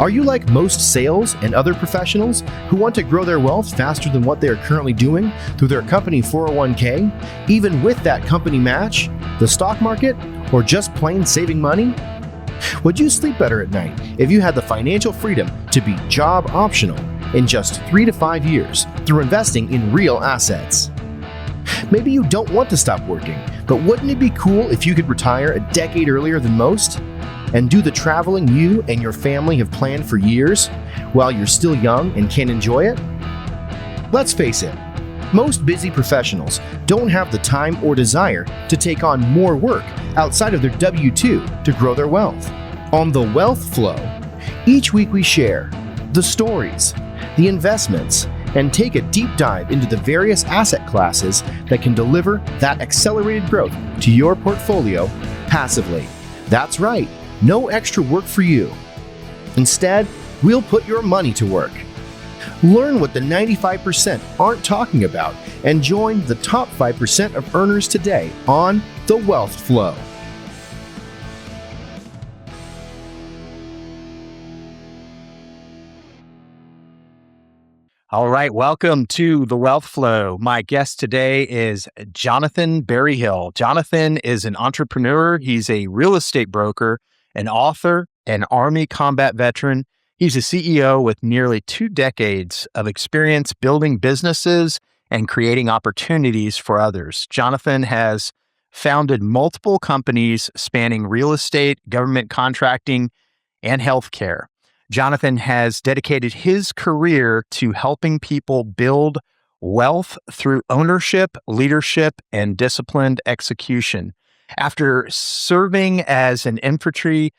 Are you like most sales and other professionals who want to grow their wealth faster than what they are currently doing through their company 401k, even with that company match, the stock market, or just plain saving money? Would you sleep better at night if you had the financial freedom to be job optional in just 3 to 5 years through investing in real assets? Maybe you don't want to stop working, but wouldn't it be cool if you could retire a decade earlier than most? And do the traveling you and your family have planned for years while you're still young and can enjoy it? Let's face it, most busy professionals don't have the time or desire to take on more work outside of their W-2 to grow their wealth. On The Wealth Flow, each week we share the stories, the investments, and take a deep dive into the various asset classes that can deliver that accelerated growth to your portfolio passively. That's right. No extra work for you. Instead, we'll put your money to work. Learn what the 95% aren't talking about and join the top 5% of earners today on The Wealth Flow. All right, welcome to The Wealth Flow. My guest today is Jonathan Berryhill. Jonathan is an entrepreneur. He's a real estate broker, an author, an Army combat veteran. He's a CEO with nearly 2 decades of experience building businesses and creating opportunities for others. Jonathan has founded multiple companies spanning real estate, government contracting, and healthcare. Jonathan has dedicated his career to helping people build wealth through ownership, leadership, and disciplined execution. After serving as an infantry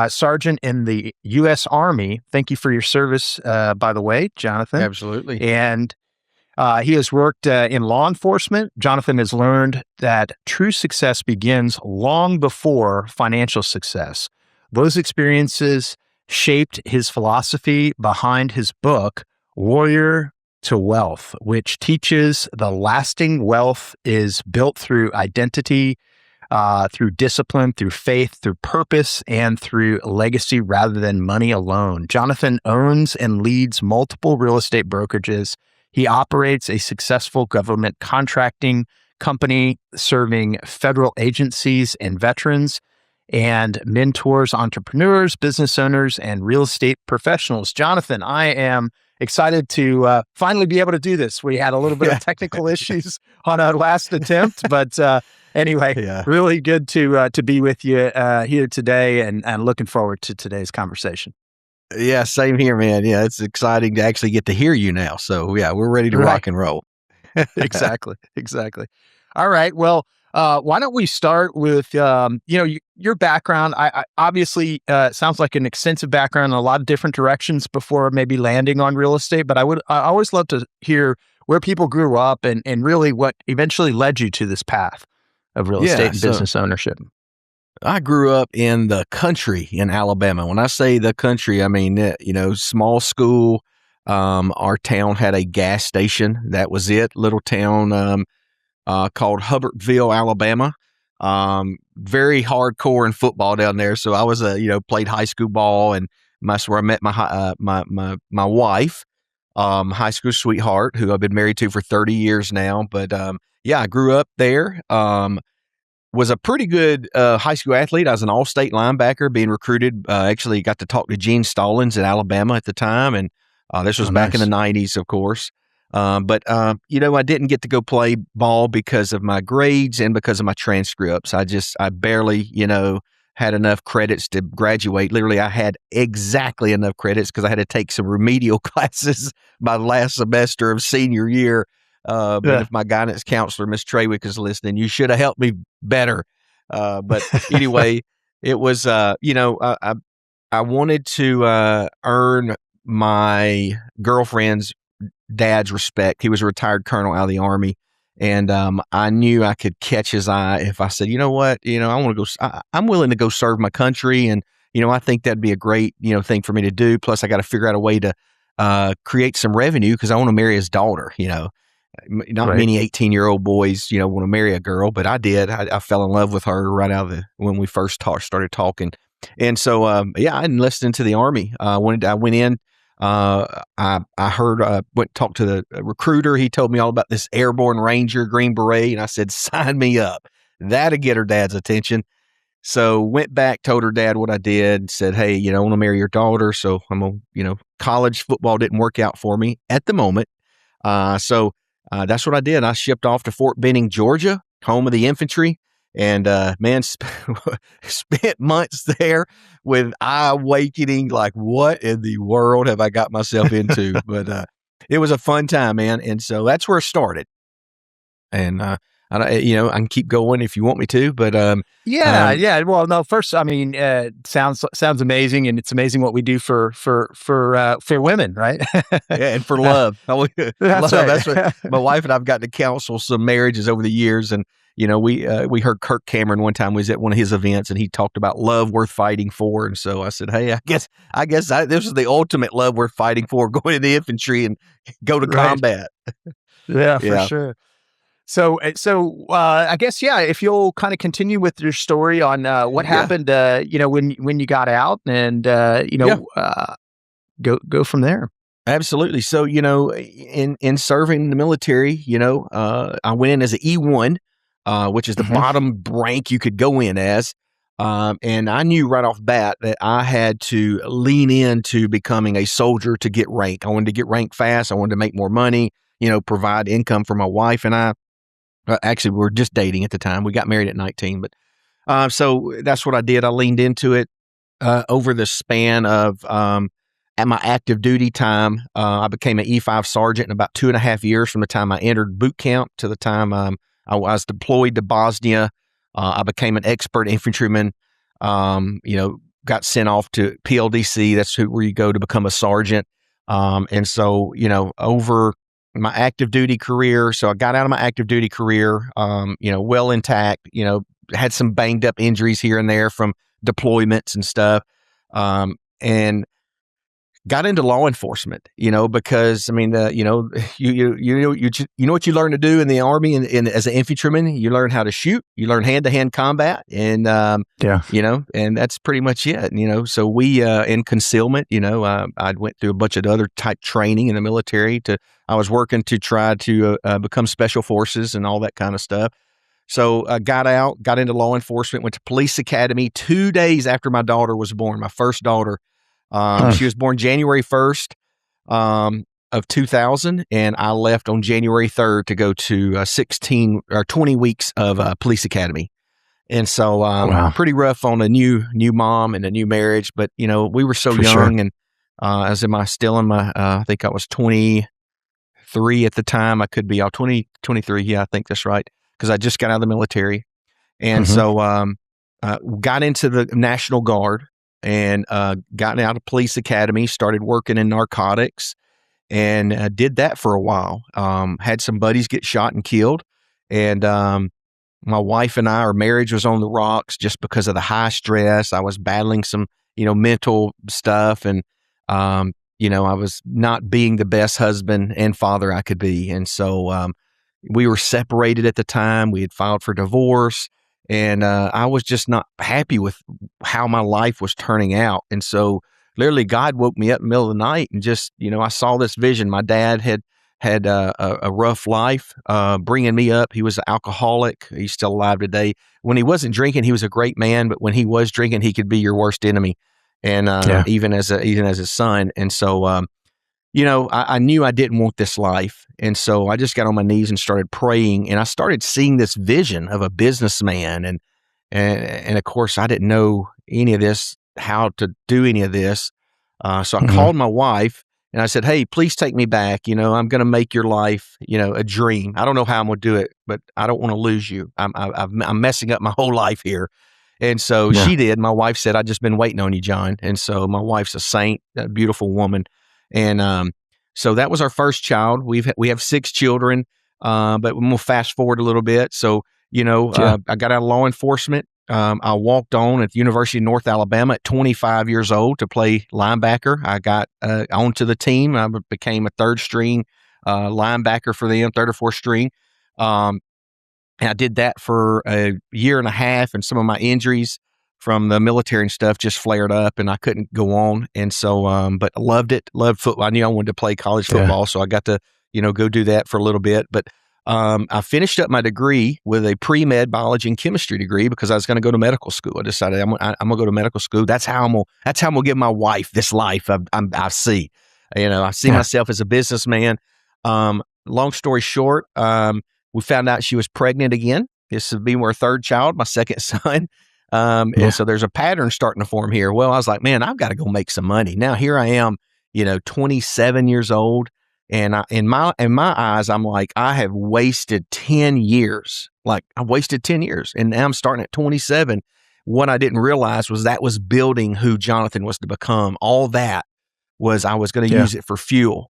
sergeant in the U.S. Army, thank you for your service, by the way, Jonathan. Absolutely. And he has worked in law enforcement. Jonathan has learned that true success begins long before financial success. Those experiences shaped his philosophy behind his book, Warrior to Wealth, which teaches the lasting wealth is built through identity, through discipline, through faith, through purpose, and through legacy rather than money alone. Jonathan owns and leads multiple real estate brokerages. He operates a successful government contracting company serving federal agencies and veterans, and mentors entrepreneurs, business owners, and real estate professionals. Jonathan, I am excited to finally be able to do this. We had a little bit of technical issues on our last attempt, but anyway, really good to be with you here today, and looking forward to today's conversation. Yeah, same here, man. Yeah, it's exciting to actually get to hear you now. So yeah, we're ready to rock and roll. Exactly. All right. Well, why don't we start with your background? I obviously sounds like an extensive background in a lot of different directions before maybe landing on real estate. But I always love to hear where people grew up and really what eventually led you to this path of real estate and business ownership. I grew up in the country in Alabama. When I say the country, I mean small school. Our town had a gas station. That was it. Little town. Called Hubbardsville, Alabama. Very hardcore in football down there. So I was played high school ball, and that's where I met my wife, high school sweetheart, who I've been married to for 30 years now. But I grew up there. Was a pretty good high school athlete. I was an all-state linebacker, being recruited. Actually got to talk to Gene Stallings in Alabama at the time, and this was back in the 90s, of course. But I didn't get to go play ball because of my grades and because of my transcripts. I barely, had enough credits to graduate. Literally, I had exactly enough credits because I had to take some remedial classes my last semester of senior year. But if my guidance counselor, Miss Trawick, is listening, you should have helped me better. But anyway, it was, I wanted to earn my girlfriend's dad's respect. He was a retired colonel out of the Army, and I knew I could catch his eye if I said, you know what, I want to go. I'm willing to go serve my country, and I think that'd be a great thing for me to do. Plus, I got to figure out a way to create some revenue because I want to marry his daughter. Not many 18-year-old boys, want to marry a girl, but I did. I fell in love with her right out of when we first started talking. And so, I enlisted into the Army. I went in. I heard, went talked to the recruiter. He told me all about this airborne ranger, Green Beret. And I said, sign me up. That'll get her dad's attention. So went back, told her dad what I did, said, hey, I want to marry your daughter. So I'm going to, college football didn't work out for me at the moment. So that's what I did. I shipped off to Fort Benning, Georgia, home of the infantry. And spent months there with eye awakening, like, what in the world have I got myself into? But it was a fun time, man. And so that's where it started. And I can keep going if you want me to, but yeah. Well, no. First, I mean, sounds amazing, and it's amazing what we do for women, right? Yeah, and for love. That's Love. right. That's what my wife and I've gotten to counsel some marriages over the years, and we heard Kirk Cameron one time was at one of his events, and he talked about love worth fighting for, and so I said, hey, I guess this is the ultimate love worth fighting for: going in the infantry and go to Right. combat. Yeah, for sure. So, I guess, if you'll kind of continue with your story on what happened, when you got out, and go from there. Absolutely. So, in serving the military, I went in as an E1, which is the bottom rank you could go in as. And I knew right off bat that I had to lean into becoming a soldier to get rank. I wanted to get rank fast. I wanted to make more money, provide income for my wife and I. Actually, we were just dating at the time. We got married at 19, but so that's what I did. I leaned into it over the span of at my active duty time. I became an E5 sergeant in about 2.5 years from the time I entered boot camp to the time I was deployed to Bosnia. I became an expert infantryman. Got sent off to PLDC. That's where you go to become a sergeant. And so, over my active duty career. So I got out of my active duty career, well intact, had some banged up injuries here and there from deployments and stuff. And got into law enforcement, because I mean, you know what you learn to do in the Army and as an infantryman, you learn how to shoot, you learn hand-to-hand combat, and and that's pretty much it. So we in concealment, I went through a bunch of other type training in the military. I was working to try to become special forces and all that kind of stuff. So I got out, got into law enforcement, went to police academy 2 days after my daughter was born, my first daughter. She was born January 1st of 2000, and I left on January 3rd to go to 16 or 20 weeks of police academy. And so pretty rough on a new mom and a new marriage, but we were so young. Sure. And I think I was 23 at the time. I could be 23. Yeah, I think that's right. Because I just got out of the military. And so got into the National Guard and got out of police academy, started working in narcotics, and did that for a while. Had some buddies get shot and killed. And my wife and our marriage was on the rocks just because of the high stress. I was battling some, mental stuff. And, I was not being the best husband and father I could be. And so we were separated at the time. We had filed for divorce. And I was just not happy with how my life was turning out. And so literally God woke me up in the middle of the night and just, I saw this vision. My dad had a rough life bringing me up. He was an alcoholic. He's still alive today. When he wasn't drinking, he was a great man. But when he was drinking, he could be your worst enemy. And even as his son. And so, I knew I didn't want this life. And so I just got on my knees and started praying, and I started seeing this vision of a businessman. And of course I didn't know any of this, how to do any of this. So I called my wife and I said, hey, please take me back. I'm going to make your life, a dream. I don't know how I'm going to do it, but I don't want to lose you. I'm messing up my whole life here. And so she did. My wife said, I've just been waiting on you, John. And so my wife's a saint, a beautiful woman. And so that was our first child. We have 6 children, but we'll fast forward a little bit. So, I got out of law enforcement. I walked on at the University of North Alabama at 25 years old to play linebacker. I got onto the team. I became a third string linebacker for them, third or fourth string. And I did that for a year and a half, and some of my injuries from the military and stuff just flared up, and I couldn't go on. And so, but I loved it, loved football. I knew I wanted to play college football, so I got to, go do that for a little bit. But I finished up my degree with a pre-med biology and chemistry degree because I was going to go to medical school. I decided I'm going to go to medical school. That's how I'm gonna give my wife this life I see. I see myself as a businessman. Long story short, we found out she was pregnant again. This would be our third child, my second son. And so there's a pattern starting to form here. Well, I was like, man, I've got to go make some money. Now here I am, 27 years old. And in my eyes, I'm like, I have wasted 10 years. Like I wasted 10 years. And now I'm starting at 27. What I didn't realize was that was building who Jonathan was to become. All that was, I was going to use it for fuel,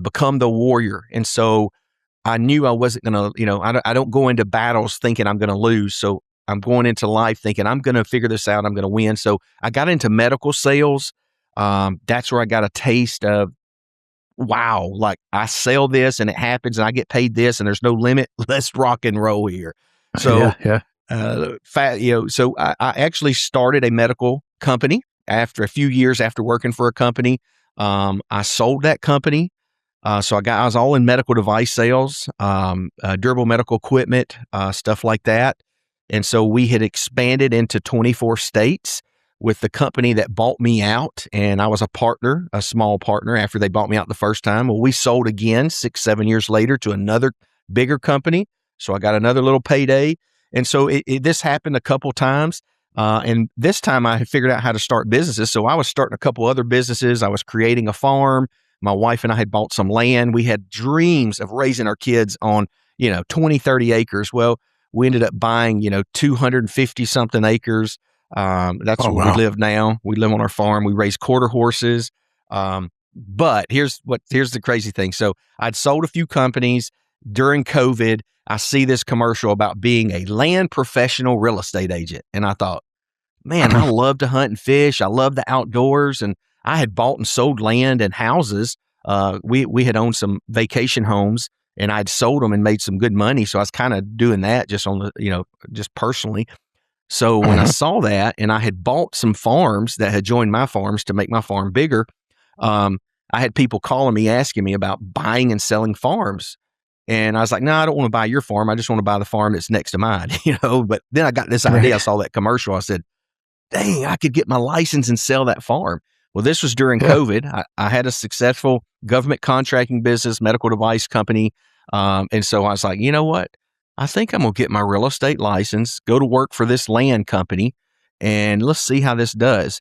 become the warrior. And so I knew I wasn't going to, I don't go into battles thinking I'm going to lose. So I'm going into life thinking I'm going to figure this out. I'm going to win. So I got into medical sales. That's where I got a taste of, wow, like I sell this and it happens and I get paid this and there's no limit. Let's rock and roll here. So, so I actually started a medical company after a few years after working for a company. I sold that company. So I was all in medical device sales, durable medical equipment, stuff like that. And so we had expanded into 24 states with the company that bought me out. And I was a partner, a small partner after they bought me out the first time. Well, we sold again 6-7 years later to another bigger company. So I got another little payday. And so this happened a couple times. And this time I had figured out how to start businesses. So I was starting a couple other businesses. I was creating a farm. My wife and I had bought some land. We had dreams of raising our kids on, 20, 30 acres. Well, we ended up buying, 250 something acres. That's where we live now. We live on our farm. We raise quarter horses. But here's the crazy thing. So I'd sold a few companies during COVID. I see this commercial about being a land professional real estate agent. And I thought, man, I love to hunt and fish. I love the outdoors. And I had bought and sold land and houses. We had owned some vacation homes and I'd sold them and made some good money. So I was kind of doing that just on the, just personally. So when I saw that and I had bought some farms that had joined my farms to make my farm bigger, I had people calling me, asking me about buying and selling farms. And I was like, no, I don't want to buy your farm. I just want to buy the farm that's next to mine, But then I got this idea. I saw that commercial. I said, dang, I could get my license and sell that farm. Well, this was during COVID. I had a successful government contracting business, medical device company. And so I was like, you know what? I think I'm going to get my real estate license, go to work for this land company, and let's see how this does.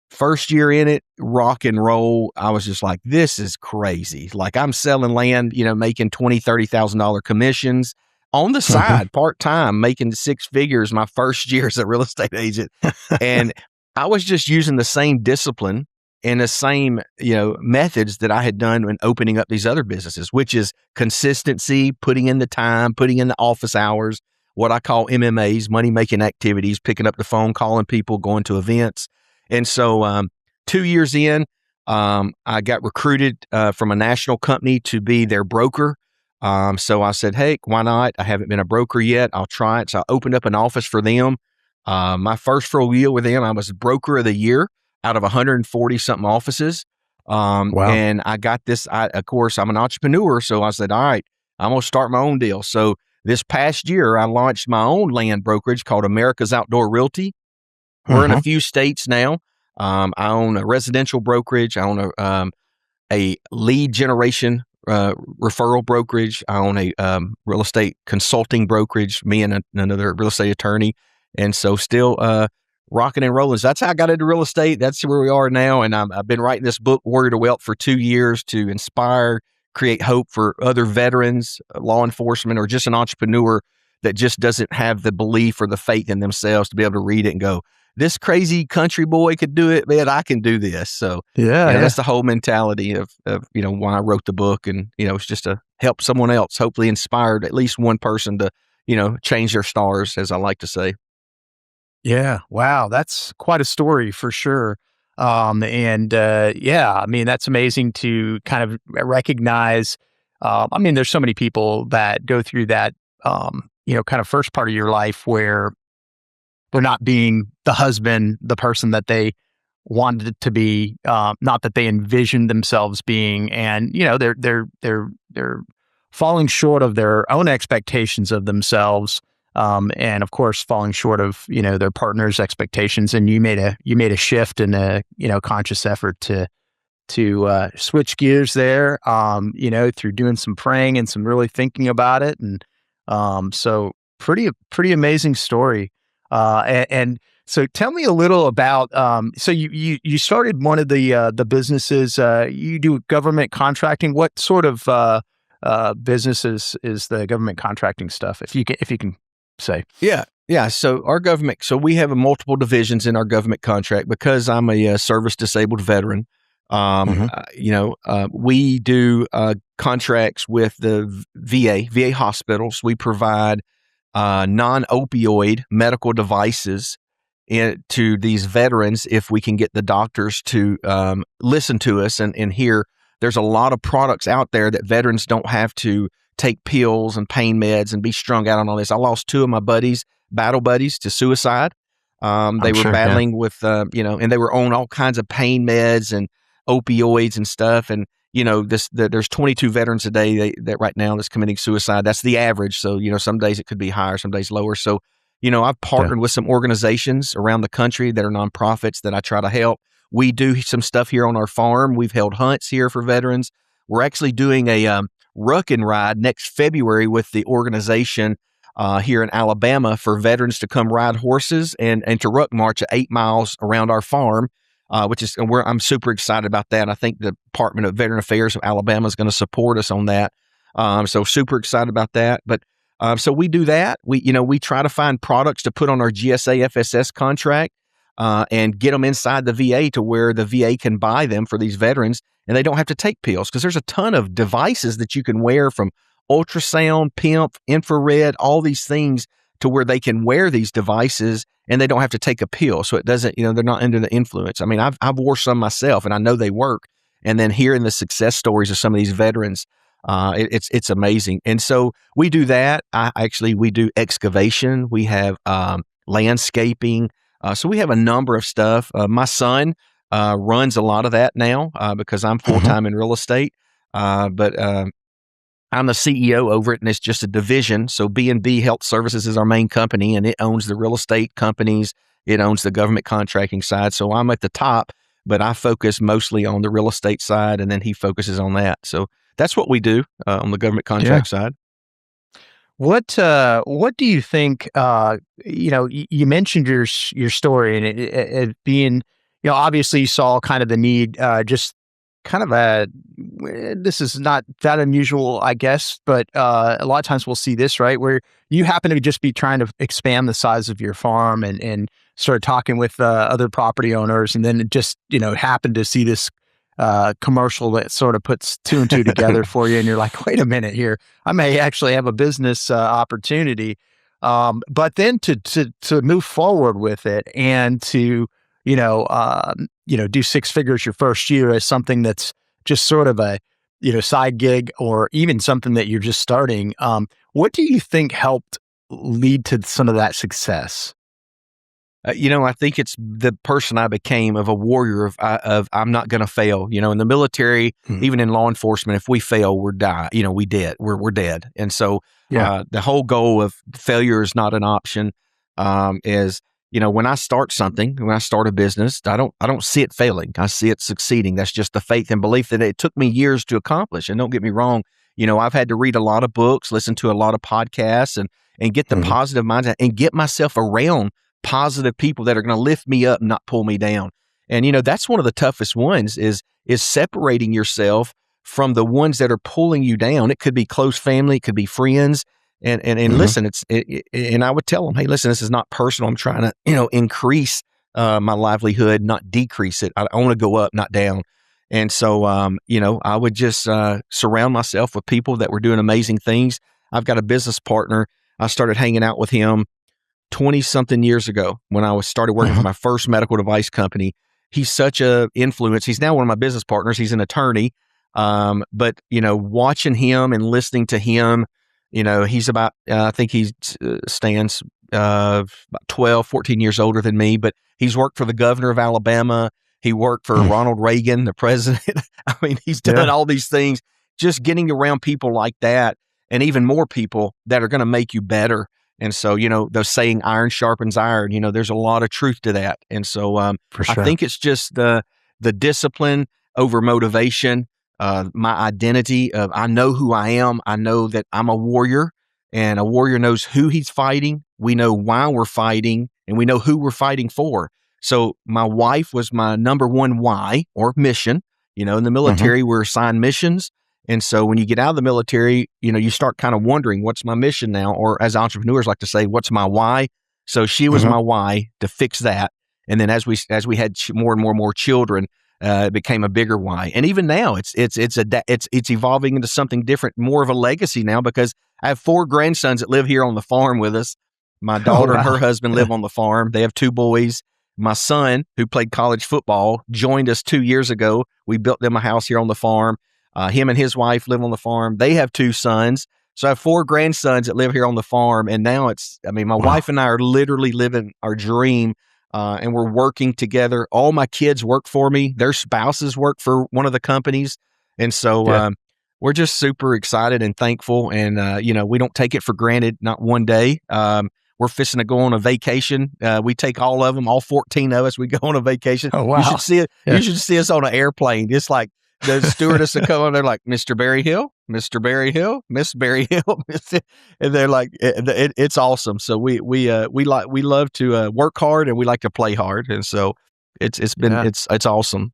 First year in it, rock and roll. I was just like, this is crazy. Like I'm selling land, making $20,000, $30,000 commissions on the side, part-time, making 6 figures my first year as a real estate agent. And I was just using the same discipline and the same, methods that I had done when opening up these other businesses, which is consistency, putting in the time, putting in the office hours, what I call MMAs, money-making activities, picking up the phone, calling people, going to events. And so 2 years in, I got recruited from a national company to be their broker. So I said, hey, why not? I haven't been a broker yet. I'll try it. So I opened up an office for them. My first full year with them, I was broker of the year out of 140 something offices. And I got this, of course, I'm an entrepreneur. So I said, all right, I'm going to start my own deal. So this past year, I launched my own land brokerage called America's Outdoor Realty. We're in a few states now. I own a residential brokerage. I own a lead generation referral brokerage. I own a real estate consulting brokerage, me and another real estate attorney. And so still rocking and rolling. So that's how I got into real estate. That's where we are now. And I've been writing this book, Warrior to Wealth, for 2 years to inspire, create hope for other veterans, law enforcement, or just an entrepreneur that just doesn't have the belief or the faith in themselves to be able to read it and go, this crazy country boy could do it, man, I can do this. So that's the whole mentality of why I wrote the book. And, it's just to help someone else, hopefully inspired at least one person to, change their stars, as I like to say. Yeah. Wow. That's quite a story for sure. I mean, that's amazing to kind of recognize. There's so many people that go through that, kind of first part of your life where for not being the husband, the person that they wanted it to be, not that they envisioned themselves being, and they're falling short of their own expectations of themselves, and of course falling short of their partner's expectations. And you made a shift and a conscious effort to switch gears there, through doing some praying and some really thinking about it. And so pretty amazing story. And so tell me a little about, so you started one of the businesses, you do government contracting. What sort of businesses is the government contracting stuff? If you can say. Yeah. So our government, so we have multiple divisions in our government contract because I'm a service disabled veteran. We do contracts with the VA hospitals. We provide non-opioid medical devices to these veterans if we can get the doctors to listen to us and hear. There's a lot of products out there that veterans don't have to take pills and pain meds and be strung out on all this. I lost two of my battle buddies, to suicide. They were battling with, and they were on all kinds of pain meds and opioids and stuff. And, there's 22 veterans a day that right now that's committing suicide. That's the average. So, some days it could be higher, some days lower. So, I've partnered with some organizations around the country that are nonprofits that I try to help. We do some stuff here on our farm. We've held hunts here for veterans. We're actually doing a ruck and ride next February with the organization here in Alabama for veterans to come ride horses and to ruck march 8 miles around our farm, I'm super excited about that. I think the Department of Veteran Affairs of Alabama is going to support us on that. So super excited about that. But so we do that. We try to find products to put on our GSA FSS contract and get them inside the VA to where the VA can buy them for these veterans and they don't have to take pills, because there's a ton of devices that you can wear, from ultrasound, PIMP, infrared, all these things, to where they can wear these devices and they don't have to take a pill. So it doesn't, they're not under the influence. I mean, I've wore some myself and I know they work. And then hearing the success stories of some of these veterans, it's amazing. And so we do that. We do excavation. We have landscaping. So we have a number of stuff. My son runs a lot of that now because I'm full-time in real estate. But I'm the CEO over it, and it's just a division. So B&B Health Services is our main company, and it owns the real estate companies. It owns the government contracting side. So I'm at the top, but I focus mostly on the real estate side, and then he focuses on that. So that's what we do on the government contract side. What do you think? You mentioned your story and it being, obviously you saw kind of the need, just kind of this is not that unusual, I guess, but a lot of times we'll see this, right, where you happen to just be trying to expand the size of your farm and start talking with other property owners, and then it just happen to see this commercial that sort of puts two and two together for you, and you're like, wait a minute here, I may actually have a business opportunity. But then to move forward with it and to do six figures your first year as something that's just sort of a side gig, or even something that you're just starting. What do you think helped lead to some of that success? I think it's the person I became, of a warrior of I'm not going to fail. In the military, even in law enforcement, if we fail, we're die. We dead. We're dead. And so the whole goal of failure is not an option. Is when I start something, when I start a business, I don't see it failing. I see it succeeding. That's just the faith and belief that it took me years to accomplish. And don't get me wrong, I've had to read a lot of books, listen to a lot of podcasts, and get the positive mindset and get myself around positive people that are going to lift me up and not pull me down. And, that's one of the toughest ones is separating yourself from the ones that are pulling you down. It could be close family, it could be friends. And listen, and I would tell them, hey, listen, this is not personal. I'm trying to, increase my livelihood, not decrease it. I want to go up, not down. And so, I would just surround myself with people that were doing amazing things. I've got a business partner. I started hanging out with him 20 something years ago when I started working for my first medical device company. He's such a influence. He's now one of my business partners. He's an attorney. But watching him and listening to him, he's about, I think he stands about 12, 14 years older than me, but he's worked for the governor of Alabama. He worked for Ronald Reagan, the president. I mean, he's done all these things. Just getting around people like that, and even more people that are going to make you better. And so, the saying iron sharpens iron, there's a lot of truth to that. And so For I sure. think it's just the discipline over motivation, my identity of I know who I am. I know that I'm a warrior, and a warrior knows who he's fighting. We know why we're fighting, and we know who we're fighting for. So my wife was my number one why or mission. In the military, we're assigned missions. And so when you get out of the military, you start kind of wondering, what's my mission now? Or as entrepreneurs like to say, what's my why? So she was my why to fix that. And then as we had more and more children, it became a bigger why. And even now it's evolving into something different, more of a legacy now, because I have 4 grandsons that live here on the farm with us. My daughter and her husband live on the farm. They have 2 boys. My son, who played college football, joined us 2 years ago. We built them a house here on the farm. Him and his wife live on the farm. They have 2 sons. So I have 4 grandsons that live here on the farm. And now my wife and I are literally living our dream, and we're working together. All my kids work for me. Their spouses work for one of the companies. And so we're just super excited and thankful. And, we don't take it for granted, not one day. We're fixing to go on a vacation. We take all of them, all 14 of us. We go on a vacation. Oh, wow. You should see it. You should see us on an airplane. It's like the stewardess will come on. They're like, Mr. Berryhill, Mr. Berryhill, Miss Berryhill, and they're like, it's awesome. So we love to work hard, and we like to play hard, and so it's awesome.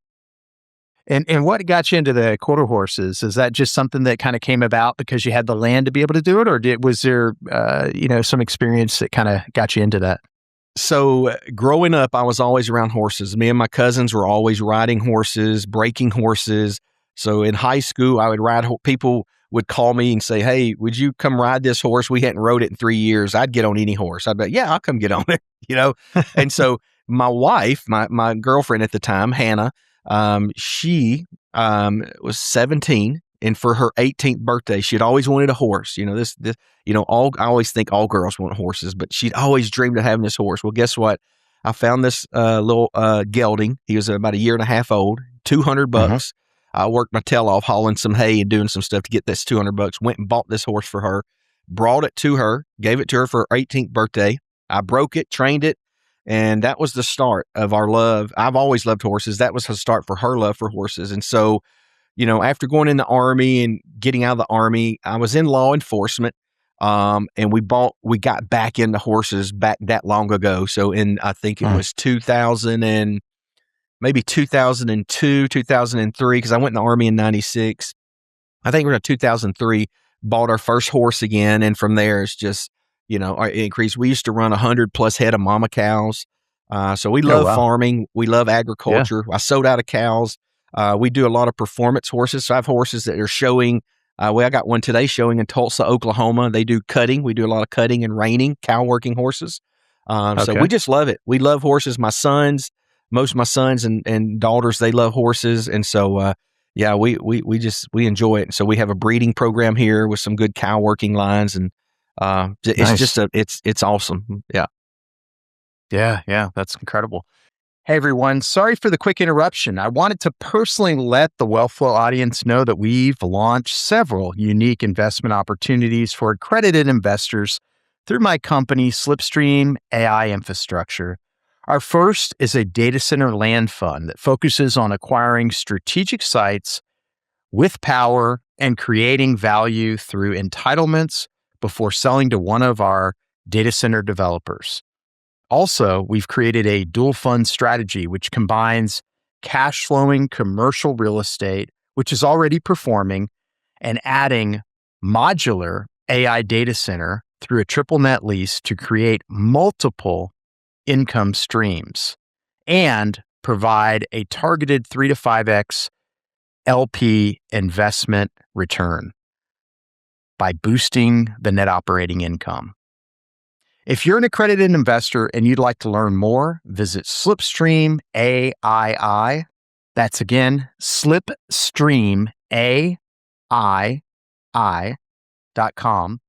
And what got you into the quarter horses? Is that just something that kind of came about because you had the land to be able to do it, or was there some experience that kind of got you into that? So growing up, I was always around horses. Me and my cousins were always riding horses, breaking horses. So in high school, I would ride. People would call me and say, "Hey, would you come ride this horse? We hadn't rode it in 3 years." I'd get on any horse. I'd be like, "Yeah, I'll come get on it." And so my wife, my girlfriend at the time, Hannah, she was 17. And for her 18th birthday, she'd always wanted a horse. I always think all girls want horses, but she'd always dreamed of having this horse. Well, guess what? I found this little gelding. He was about a year and a half old, $200. I worked my tail off hauling some hay and doing some stuff to get this $200. Went and bought this horse for her, brought it to her, gave it to her for her 18th birthday. I broke it, trained it, and that was the start of our love. I've always loved horses. That was the start for her love for horses. And so, after going in the Army and getting out of the Army, I was in law enforcement. And we got back into horses back that long ago. So I think it was 2000 and maybe 2002, 2003, because I went in the Army in 96. I think we're in 2003, bought our first horse again. And from there, it's just, it increased. We used to run 100+ head of mama cows. So we love farming. We love agriculture. I sold out of cows. We do a lot of performance horses. So I have horses that are showing. I got one today showing in Tulsa, Oklahoma. They do cutting. We do a lot of cutting and reining, cow working horses. So we just love it. We love horses. Most of my sons and daughters, they love horses. And so, we enjoy it. So we have a breeding program here with some good cow working lines. And it's Nice. it's awesome. Yeah. Yeah, that's incredible. Hey, everyone. Sorry for the quick interruption. I wanted to personally let the WealthFlow audience know that we've launched several unique investment opportunities for accredited investors through my company, Slipstream AI Infrastructure. Our first is a data center land fund that focuses on acquiring strategic sites with power and creating value through entitlements before selling to one of our data center developers. Also, we've created a dual fund strategy, which combines cash flowing commercial real estate, which is already performing, and adding modular AI data center through a triple net lease to create multiple income streams and provide a targeted 3 to 5x LP investment return by boosting the net operating income. If you're an accredited investor and you'd like to learn more, visit Slipstream AI. That's again, slipstreamai.com.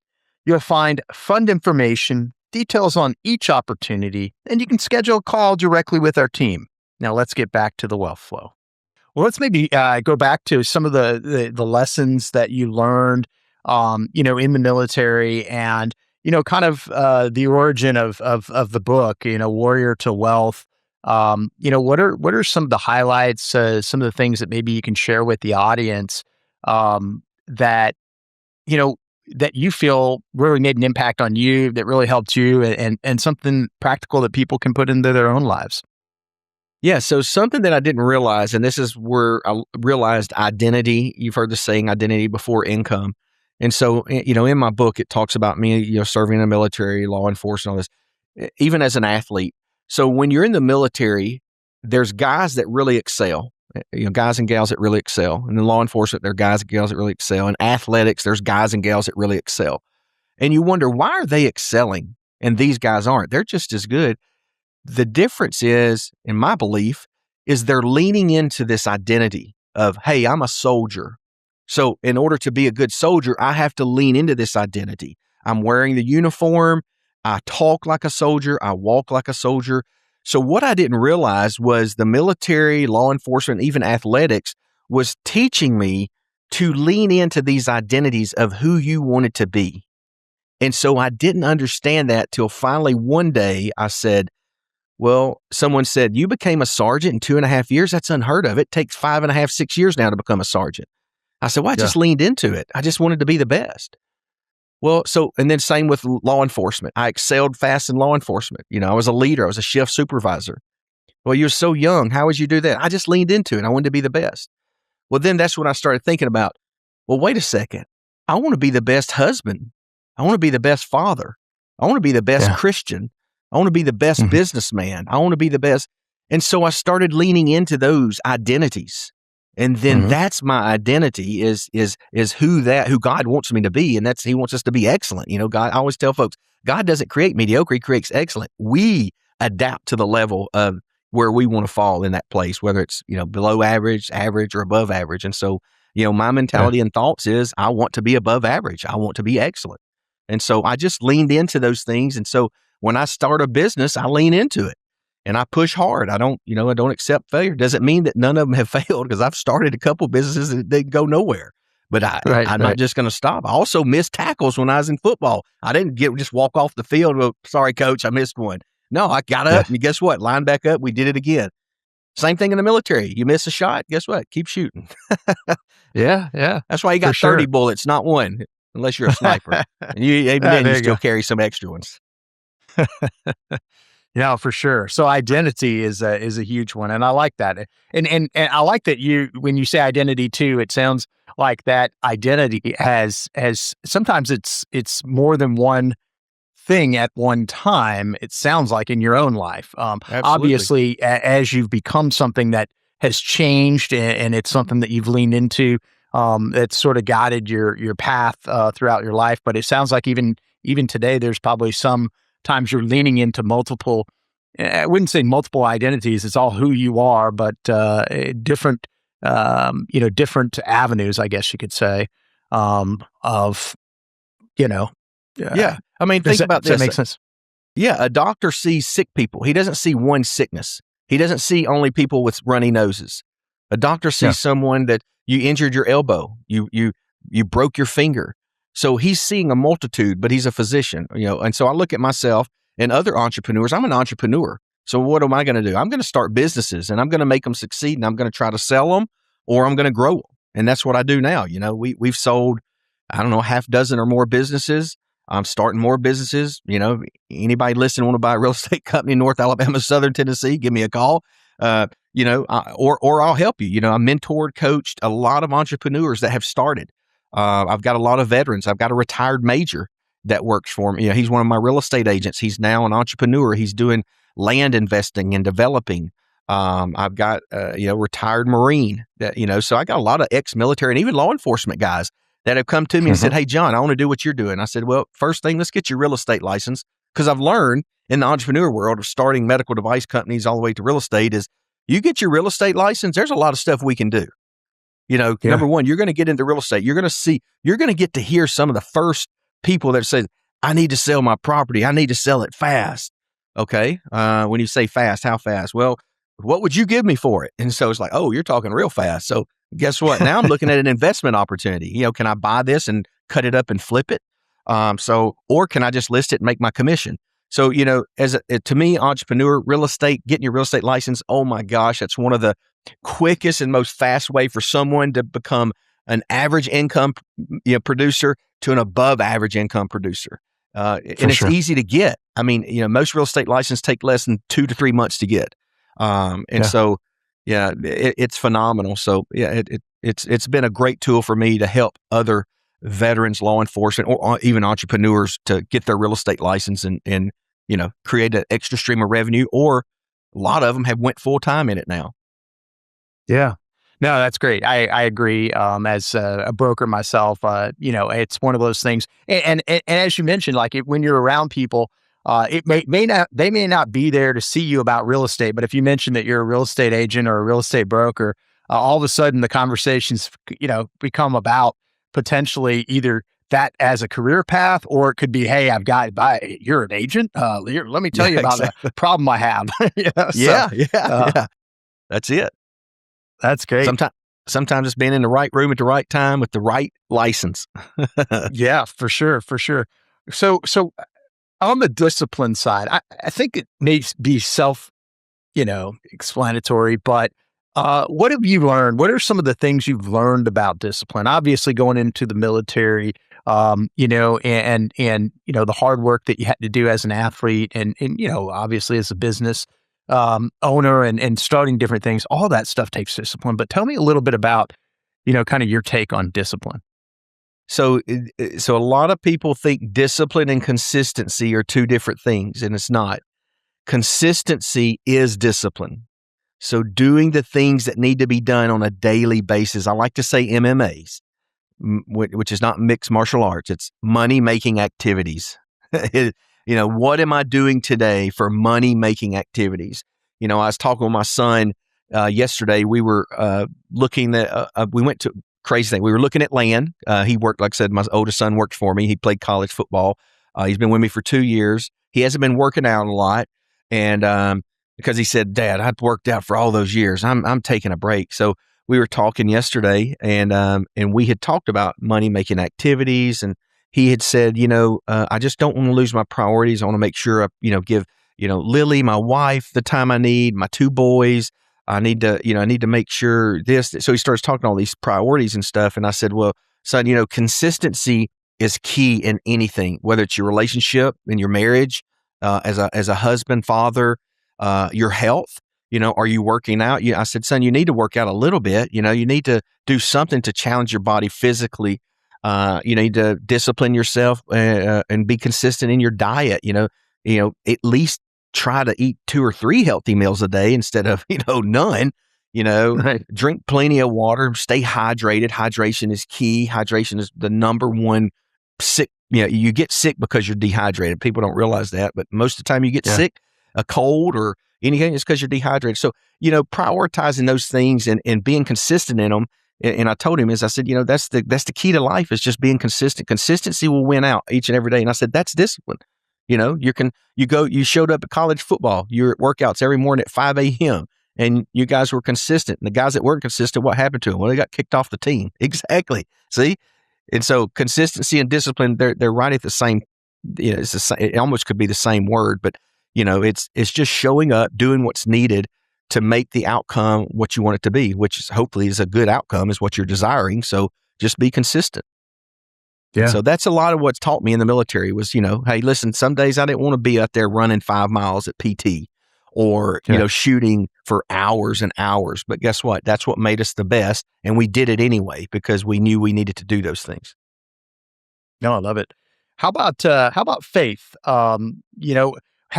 You'll find fund information details on each opportunity, and you can schedule a call directly with our team. Now let's get back to the wealth flow. Well, let's maybe go back to some of the lessons that you learned, in the military, and kind of the origin of the book, Warrior to Wealth. What are some of the highlights, some of the things that maybe you can share with the audience that that you feel really made an impact on you, that really helped you, and something practical that people can put into their own lives? Yeah, so something that I didn't realize, and this is where I realized identity. You've heard the saying identity before income. And so, in my book, it talks about me, serving in the military, law enforcement, all this, even as an athlete. So when you're in the military, there's guys that really excel, guys and gals that really excel. And in law enforcement, there are guys and gals that really excel. In athletics, there's guys and gals that really excel. And you wonder, why are they excelling? And these guys aren't. They're just as good. The difference is, in my belief, is they're leaning into this identity of, hey, I'm a soldier. So in order to be a good soldier, I have to lean into this identity. I'm wearing the uniform. I talk like a soldier. I walk like a soldier. So what I didn't realize was the military, law enforcement, even athletics was teaching me to lean into these identities of who you wanted to be. And so I didn't understand that till finally one day I said, well, someone said, you became a sergeant in 2.5 years. That's unheard of. It takes 5.5, 6 years now to become a sergeant. I said, well, I just leaned into it. I just wanted to be the best. Well, and then same with law enforcement. I excelled fast in law enforcement. I was a leader. I was a shift supervisor. Well, you're so young. How would you do that? I just leaned into it. I wanted to be the best. Well, then that's when I started thinking about, well, wait a second. I want to be the best husband. I want to be the best father. I want to be the best Christian. I want to be the best businessman. I want to be the best. And so I started leaning into those identities. And then that's my identity is who God wants me to be. And He wants us to be excellent. God, I always tell folks, God doesn't create mediocre. He creates excellent. We adapt to the level of where we want to fall in that place, whether it's, below average, or above average. And so, my mentality and thoughts is I want to be above average. I want to be excellent. And so I just leaned into those things. And so when I start a business, I lean into it and I push hard. I don't accept failure. Doesn't mean that none of them have failed, because I've started a couple businesses that they go nowhere, but I'm not just going to stop. I also missed tackles when I was in football. I didn't just walk off the field. Well, sorry, coach, I missed one. No, I got up and guess what? Lined back up. We did it again. Same thing in the military. You miss a shot. Guess what? Keep shooting. Yeah. That's why you got 30 bullets, not one, unless you're a sniper. And you still carry some extra ones. Yeah, for sure. So identity is a huge one, and I like that. And I like that when you say identity too, it sounds like that identity has sometimes it's more than one thing at one time. It sounds like in your own life. Obviously, as you've become something that has changed, and it's something that you've leaned into, that's sort of guided your path throughout your life. But it sounds like even today, there's probably some times you're leaning into multiple, I wouldn't say multiple identities. It's all who you are, but different avenues, I guess you could say, of. Yeah. I mean, think about this. Does that make sense? Yeah. A doctor sees sick people. He doesn't see one sickness. He doesn't see only people with runny noses. A doctor sees someone that you injured your elbow. You broke your finger. So he's seeing a multitude, but he's a physician, and so I look at myself and other entrepreneurs. I'm an entrepreneur. So what am I going to do? I'm going to start businesses and I'm going to make them succeed, and I'm going to try to sell them, or I'm going to grow them. And that's what I do now. We've sold, I don't know, half dozen or more businesses. I'm starting more businesses. Anybody listening want to buy a real estate company in North Alabama, Southern Tennessee, give me a call. Or I'll help you. I mentored, coached a lot of entrepreneurs that have started. I've got a lot of veterans. I've got a retired major that works for me. He's one of my real estate agents. He's now an entrepreneur. He's doing land investing and developing. I've got, retired Marine that, so I got a lot of ex-military and even law enforcement guys that have come to me and said, hey, John, I want to do what you're doing. I said, well, first thing, let's get your real estate license. Because I've learned in the entrepreneur world of starting medical device companies all the way to real estate is you get your real estate license, there's a lot of stuff we can do. Number one, you're going to get into real estate. You're going to get to hear some of the first people that say, I need to sell my property. I need to sell it fast. Okay. When you say fast, how fast? Well, what would you give me for it? And so it's like, oh, you're talking real fast. So guess what? Now I'm looking at an investment opportunity. Can I buy this and cut it up and flip it? Or can I just list it and make my commission? So, to me, entrepreneur, real estate, getting your real estate license, oh my gosh, that's one of the quickest and most fast way for someone to become an average income producer to an above average income producer. And it's easy to get. I mean, most real estate licenses take less than 2 to 3 months to get. So, it's phenomenal. So, it's been a great tool for me to help other veterans, law enforcement, or even entrepreneurs to get their real estate license and create an extra stream of revenue. Or a lot of them have went full time in it now. Yeah. No, that's great. I agree. As a broker myself, it's one of those things. And as you mentioned, like when you're around people, they may not be there to see you about real estate, but if you mention that you're a real estate agent or a real estate broker, all of a sudden the conversations, become about potentially either that as a career path, or it could be, hey, you're an agent. Let me tell you about the problem I have. Yeah. That's it. That's great. Sometimes it's being in the right room at the right time with the right license. Yeah, for sure. So on the discipline side, I think it may be explanatory, but what have you learned? What are some of the things you've learned about discipline? Obviously, going into the military, and the hard work that you had to do as an athlete, and obviously as a business owner and starting different things, all that stuff takes discipline. But tell me a little bit about, kind of your take on discipline. So a lot of people think discipline and consistency are two different things, and it's not. Consistency is discipline. So doing the things that need to be done on a daily basis. I like to say MMAs, which is not mixed martial arts. It's money-making activities. What am I doing today for money-making activities? I was talking with my son yesterday. We were looking at, we went to crazy thing. We were looking at land. He worked, like I said, my oldest son worked for me. He played college football. He's been with me for 2 years. He hasn't been working out a lot. And because he said, Dad, I've worked out for all those years. I'm taking a break. So we were talking yesterday, and we had talked about money-making activities, and he had said, I just don't want to lose my priorities. I want to make sure I, give, Lily, my wife, the time I need, my 2 boys. I need to make sure this. So he starts talking all these priorities and stuff. And I said, well, son, consistency is key in anything, whether it's your relationship in your marriage, as a husband, father, your health. Are you working out? I said, son, you need to work out a little bit. You need to do something to challenge your body physically. You need to discipline yourself and be consistent in your diet. At least try to eat 2 or 3 healthy meals a day instead of none. Right. Drink plenty of water. Stay hydrated. Hydration is key. Hydration is the number one sick. You get sick because you're dehydrated. People don't realize that, but most of the time you get sick, a cold or anything, it's because you're dehydrated. So prioritizing those things and being consistent in them. And I told him, I said, that's the key to life, is just being consistent. Consistency will win out each and every day. And I said, that's discipline. You showed up at college football, you're at workouts every morning at 5 a.m. and you guys were consistent. And the guys that weren't consistent, what happened to them? Well, they got kicked off the team. Exactly. See? And so consistency and discipline, they're right at the same, it almost could be the same word, but it's just showing up, doing what's needed to make the outcome what you want it to be, which is hopefully is a good outcome, is what you're desiring. So just be consistent. Yeah. And so that's a lot of what's taught me in the military was, hey, listen, some days I didn't want to be out there running 5 miles at PT or, shooting for hours and hours. But guess what? That's what made us the best. And we did it anyway because we knew we needed to do those things. No, I love it. How about faith?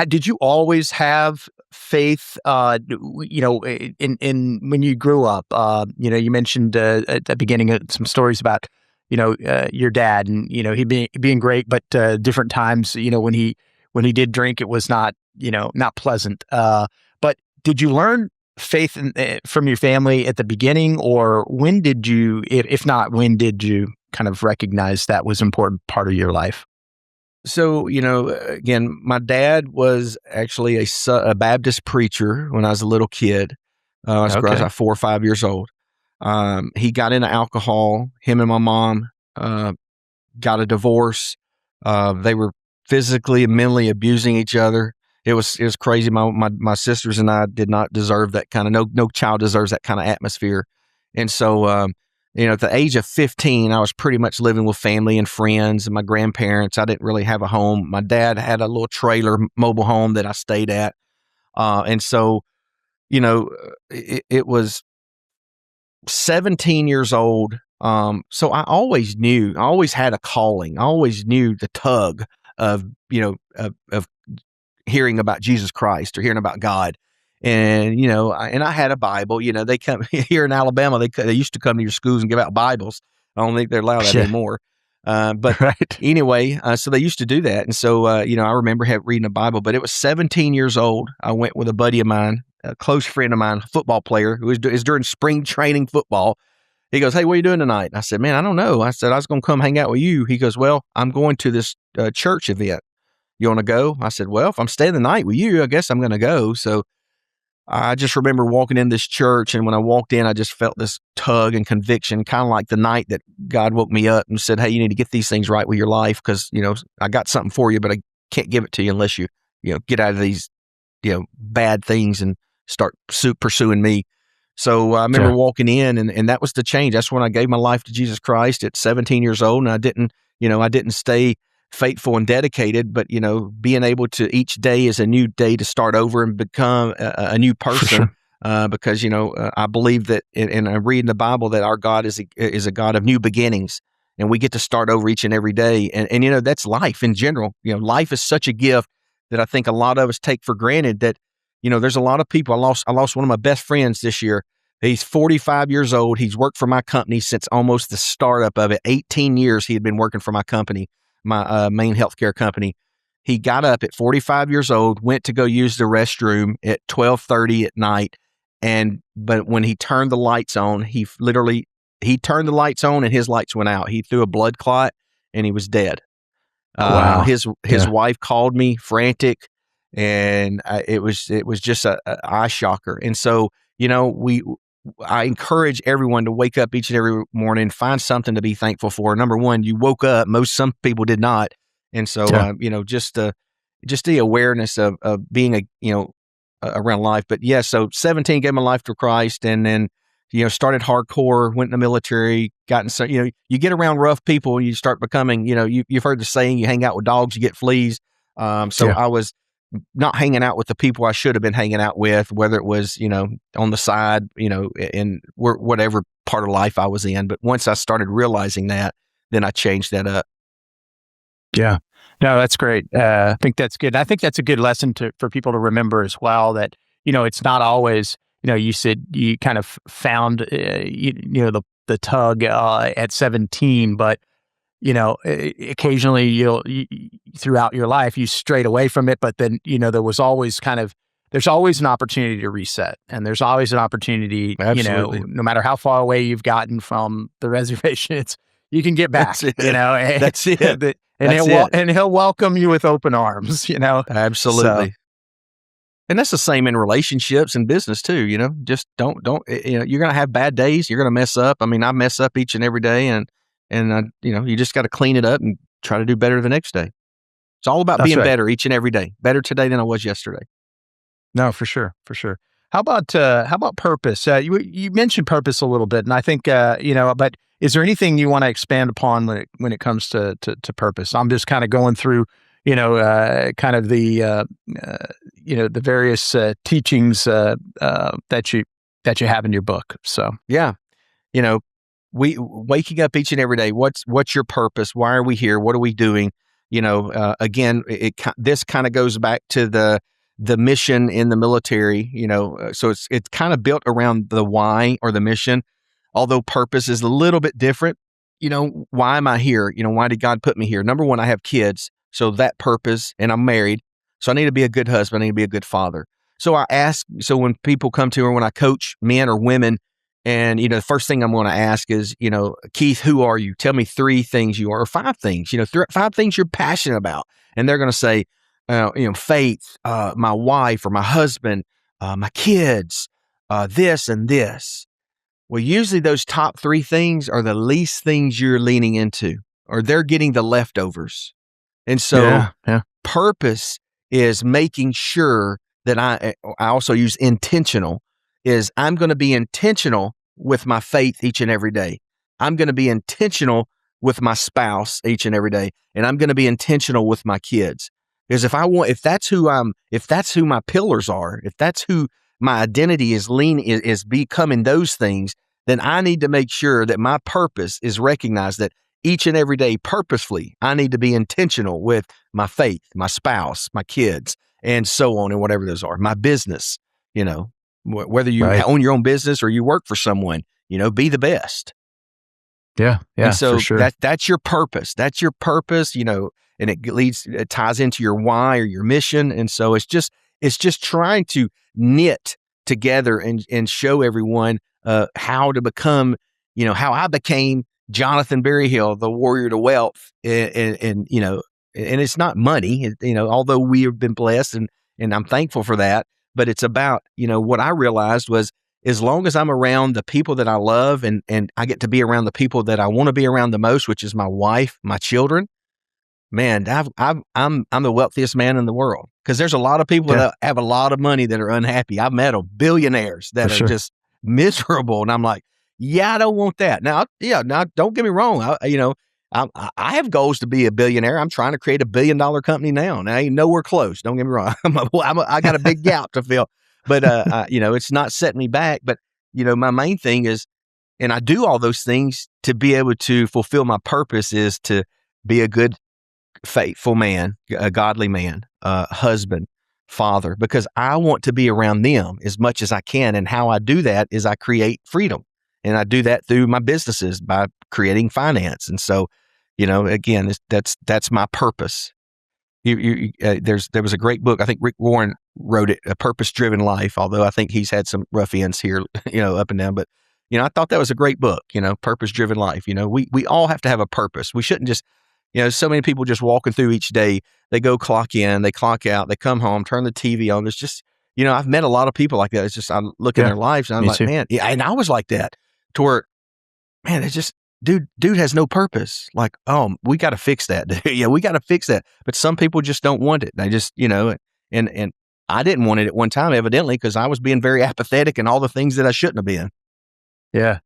Did you always have faith, in when you grew up? You mentioned at the beginning some stories about, your dad and, he being great, but different times, when he did drink, it was not pleasant. But did you learn faith from your family at the beginning, or when did you, if not, when did you kind of recognize that was an important part of your life? So, again, my dad was actually a Baptist preacher when I was a little kid. I was Okay. like 4 or 5 years old. He got into alcohol. Him and my mom got a divorce. They were physically and mentally abusing each other. It was crazy. My sisters and I did not deserve that kind of no child deserves that kind of atmosphere. And so at the age of 15, I was pretty much living with family and friends and my grandparents. I didn't really have a home. My dad had a little trailer mobile home that I stayed at. And so, it was 17 years old. So I always had a calling. I always knew the tug of, of hearing about Jesus Christ or hearing about God. And, I had a Bible, they come here in Alabama, they used to come to your schools and give out Bibles. I don't think they're allowed that Yeah. anymore. But Right. anyway, so they used to do that. And so, I remember reading a Bible, but it was 17 years old. I went with a buddy of mine, a close friend of mine, a football player who is during spring training football. He goes, "Hey, what are you doing tonight?" I said, "Man, I don't know." I said, "I was going to come hang out with you." He goes, "Well, I'm going to this church event. You want to go?" I said, "Well, if I'm staying the night with you, I guess I'm going to go." So I just remember walking in this church, and when I walked in, I just felt this tug and conviction, kind of like the night that God woke me up and said, "Hey, you need to get these things right with your life because, I got something for you, but I can't give it to you unless you, get out of these, bad things and start pursuing me." So I remember Yeah. walking in and that was the change. That's when I gave my life to Jesus Christ at 17 years old. And I didn't stay faithful and dedicated, but, being able to each day is a new day to start over and become a new For person. sure. Because, I believe that, and I read in the Bible that our God is a God of new beginnings, and we get to start over each and every day. And that's life in general. Life is such a gift that I think a lot of us take for granted that, there's a lot of people. I lost one of my best friends this year. He's 45 years old. He's worked for my company since almost the startup of it. 18 years he had been working for my company, my main healthcare company. He got up at 45 years old, went to go use the restroom at 12:30 at night, but when he turned the lights on, he turned the lights on and his lights went out. He threw a blood clot and he was dead. Wow. His Yeah. wife called me frantic, and it was just a eye shocker. And so, I encourage everyone to wake up each and every morning, find something to be thankful for. Number one, you woke up. Some people did not, and so Yeah. just the awareness of being around life. But yeah, so 17, gave my life to Christ, and then started hardcore, went in the military, gotten so you get around rough people, and you start becoming you've heard the saying, you hang out with dogs, you get fleas. So Yeah. I was not hanging out with the people I should have been hanging out with, whether it was, on the side, in whatever part of life I was in. But once I started realizing that, then I changed that up. Yeah. No, that's great. I think that's good. I think that's a good lesson for people to remember as well that, it's not always, you said you kind of found, the tug at 17, but, occasionally throughout your life, you strayed away from it, but then, there's always an opportunity to reset, and there's always an opportunity, Absolutely. no matter how far away you've gotten from the reservation, you can get back, That's it. That's it. and That's it. he'll welcome you with open arms. So Absolutely. And that's the same in relationships and business too, just don't, you're going to have bad days. You're going to mess up. I mean, I mess up each and every day, and you just got to clean it up and try to do better the next day. It's all about that's being right. better each and every day. Better today than I was yesterday. No, for sure, for sure. How about purpose? You mentioned purpose a little bit, and I think but is there anything you want to expand upon when it comes to purpose? I'm just kind of going through, kind of the various teachings that you have in your book. So Yeah. You know, we waking up each and every day. What's your purpose? Why are we here? What are we doing? Again, this kind of goes back to the mission in the military. So it's kind of built around the why or the mission, although purpose is a little bit different. Why am I here? Why did God put me here? Number one, I have kids, so that purpose, and I'm married, so I need to be a good husband. I need to be a good father. So when people come to, or when I coach men or women, And, the first thing I'm going to ask is, Keith, who are you? Tell me 3 things you are, or 5 things, 5 things you're passionate about. And they're going to say, faith, my wife or my husband, my kids, this and this. Well, usually those top 3 things are the least things you're leaning into, or they're getting the leftovers. And so purpose is making sure that I also use intentional, is I'm going to be intentional with my faith each and every day. I'm going to be intentional with my spouse each and every day. And I'm going to be intentional with my kids. Because if that's who my pillars are, if that's who my identity is becoming those things, then I need to make sure that my purpose is recognized, that each and every day purposefully, I need to be intentional with my faith, my spouse, my kids, and so on, and whatever those are. My business, whether you own your own business or you work for someone, be the best. Yeah. And so for sure. That's your purpose. That's your purpose, and it ties into your why or your mission. And so it's just trying to knit together and show everyone how to become, how I became Jonathan Berryhill, the warrior to wealth. And it's not money, although we have been blessed and I'm thankful for that. But it's about, what I realized was, as long as I'm around the people that I love and I get to be around the people that I want to be around the most, which is my wife, my children, man, I'm the wealthiest man in the world. Because there's a lot of people that have a lot of money that are unhappy. I've met billionaires that are just miserable, and I'm like, I don't want that. Now, don't get me wrong. I have goals to be a billionaire. I'm trying to create $1 billion company now. Now, I ain't nowhere close. Don't get me wrong. I got a big gap to fill. But, it's not setting me back. But, my main thing is, and I do all those things to be able to fulfill my purpose, is to be a good, faithful man, a godly man, husband, father, because I want to be around them as much as I can. And how I do that is I create freedom. And I do that through my businesses by creating finance. And so, again, that's my purpose. There was a great book. I think Rick Warren wrote it, A Purpose-Driven Life, although I think he's had some rough ends here, up and down. But, I thought that was a great book, Purpose-Driven Life. We all have to have a purpose. We shouldn't just, so many people just walking through each day, they go clock in, they clock out, they come home, turn the TV on. It's just, I've met a lot of people like that. It's just, I look in their lives and I'm like, man, and I was like that, to where, man, it's just, dude has no purpose. Like, oh, we got to fix that. We got to fix that. But some people just don't want it. They just, and I didn't want it at one time, evidently, because I was being very apathetic and all the things that I shouldn't have been. Yeah.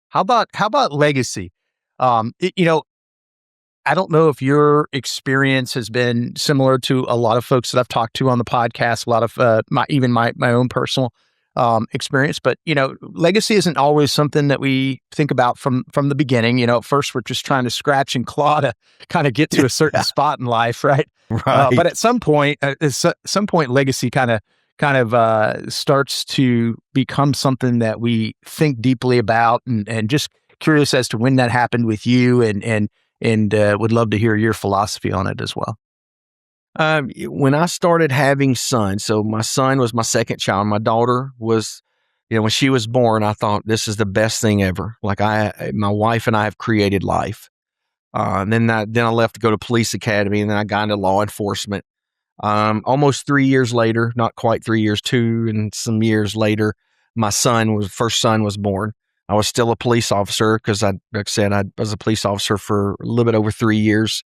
How about legacy? I don't know if your experience has been similar to a lot of folks that I've talked to on the podcast, a lot of my own personal experience, but legacy isn't always something that we think about from the beginning. At first we're just trying to scratch and claw to kind of get to a certain spot in life, right? Right. But at some point, legacy kind of starts to become something that we think deeply about, and just curious as to when that happened with you, and would love to hear your philosophy on it as well. When I started having sons, so my son was my second child. My daughter was, when she was born, I thought, this is the best thing ever. Like, my wife and I have created life. Then I left to go to police academy, and then I got into law enforcement. Almost 3 years later, not quite 3 years, 2 and some years later, my first son was born. I was still a police officer because, like I said, I was a police officer for a little bit over 3 years.